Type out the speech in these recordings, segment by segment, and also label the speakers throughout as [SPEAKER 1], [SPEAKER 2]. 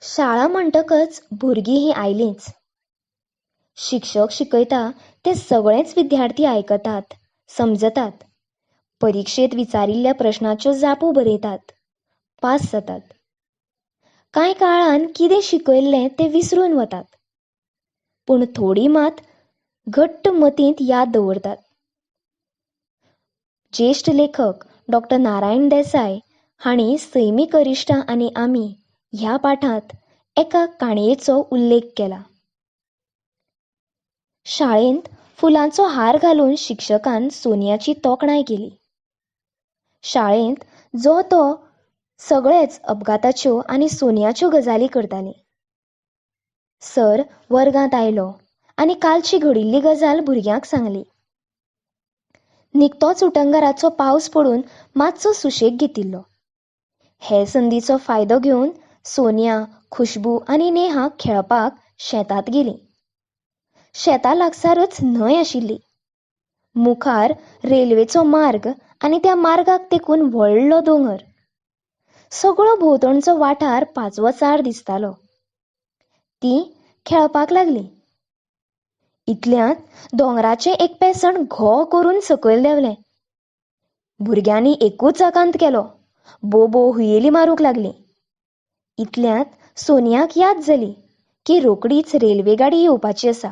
[SPEAKER 1] शाळा म्हणटकच भुरगीं ही आयलींच. शिक्षक शिकयता ते सगळेच विद्यार्थी आयकतात, समजतात. परीक्षेत विचारिल्ल्या प्रश्नाच्यो जापो बरयतात, पास जातात. कांय काळान कितें शिकयल्लें तें विसरून वतात. पूण थोडीं मात घट्ट मतींत याद दवरतात. ज्येश्ठ लेखक डॉ. नारायण देसाय हांणी सैमीक अरिश्टां आनी आमी ह्या पाठांत एका काणयेचो उल्लेख केला. शाळेंत फुलांचो हार घालून शिक्षकान सोनियाची तोखणाय केली. शाळेंत जो तो सगळेच अपघाताच्यो आनी सोनियाच्यो गजाली करताले. सर वर्गांत आयलो आनी कालची घडिल्ली गजाल भुरग्यांक सांगली. निकतोच उटंगराचो पावस पडून मातसो सुशेग घेतिल्लो. हे संदीचो फायदो घेवन सोनिया, खुशबू आनी नेहा खेळपाक शेतांत गेलीं. शेता लागसारच न्हंय आशिल्ली. मुखार रेल्वेचो मार्ग आनी त्या मार्गाक तेकून व्हडलो दोंगर. सगळो भोंवतणचो वाठार पाचवोचार दिसतालो. तीं खेळपाक लागलीं. इतल्यांत दोंगराचें एक पेसण घो करून सकयल देंवलें. भुरग्यांनी एकूच आकांत केलो. बो बो हुयेली मारूंक लागलीं. इतल्यांत सोनियाक याद जाली की रोकडीच रेल्वे गाडी येवपाची आसा.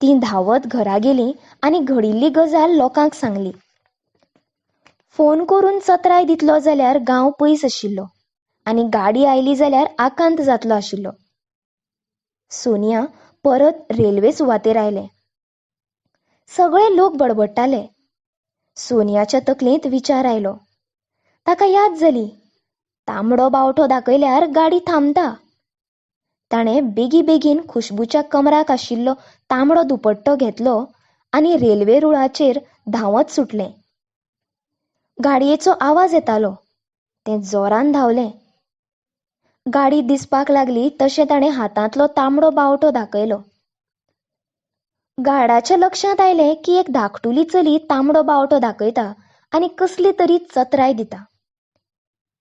[SPEAKER 1] तीं धांवत घरा गेलीं आनी घडिल्ली गजाल लोकांक सांगली. फोन करून चत्राय दितलो जाल्यार गांव पयस आशिल्लो आनी गाडी आयली जाल्यार आकांत जातलो आशिल्लो. सोनिया परत रेल्वे सुवातेर आयलें. सगळे लोक बडबडटाले. सोनियाच्या तकलेंत विचार आयलो. ताका याद जाली, तांबडो बावटो दाखयल्यार गाडी थांबता. ताणें बेगीबेगीन खुशबूच्या कमराक आशिल्लो तांबडो दुपट्टो घेतलो आनी रेल्वे रुळाचेर धांवत सुटलें. गाडयेचो आवाज येतालो. तें जोरान धांवलें. गाडी दिसपाक लागली तशें ताणें हातांतलो तांबडो बावटो दाखयलो. गार्डाच्या लक्षांत आयलें की एक धाकटुली चली तांबडो बावटो दाखयता आनी कसली तरी चत्राय दिता.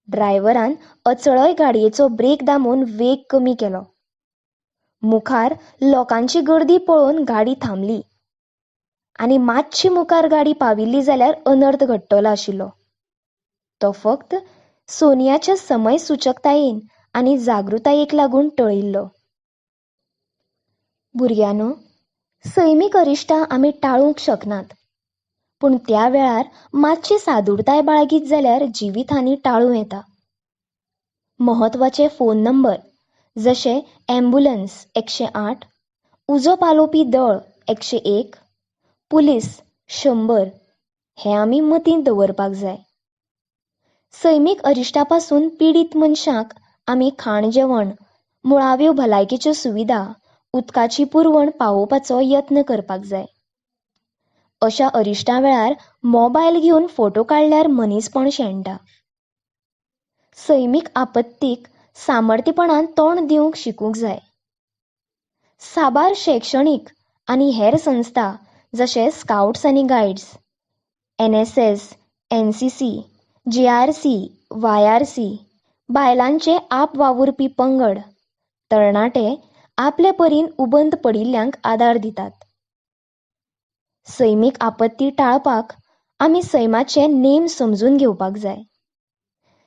[SPEAKER 1] ड्रायव्हरान अचळय गाडयेचो ब्रेक दामून वेग कमी केलो. मुखार लोकांची गर्दी पळोवन गाडी थांबली आनी मातशी मुखार गाडी पाविल्ली जाल्यार अनर्थ घडटलो आशिल्लो. तो फक्त सोनियाच्या समय सुचकतायेन आनी जागृतायेक लागून टळिल्लो. भुरग्यानो, सैमीक अरिश्टां आमी टाळूंक शकनात. पूण त्या वेळार मातशी सादूरताय बाळगीत जाल्यार जिवीतहानी टाळूं येता. महत्वाचे फोन नंबर जशे ॲम्ब्युलन्स 108, उजो पालोवपी दळ 101, पुलीस 100 हे आमी मतींत दवरपाक जाय. सैमीक अरिश्टां पासून पिडीत मनशाक आमी खाण जेवण, मुळाव्यो भलायकेच्यो सुविधा, उदकाची पुरवण पावोवपाचो यत्न करपाक जाय. अशा अरिश्टां वेळार मोबायल घेवन फोटो काडल्यार मनीसपण शेणटा. सैमीक आपत्तीक सामर्थ्यपणान तोंड दिवंक शिकूंक जाय. साबार शैक्षणीक आनी हेर संस्था जशे स्काउट्स आनी guides, NSS, NCC, JRC, YRC, बायलांचे आप वावुरपी पंगड, तरणाटे आपले परीन उबंद पडिल्ल्यांक आदार दितात. सैमीक आपत्ती टाळपाक आमी सैमाचे नेम समजून घेवपाक जाय.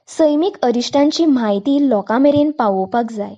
[SPEAKER 1] सैमीक अरिश्टांची म्हायती लोकां मेरेन पावोवपाक जाय.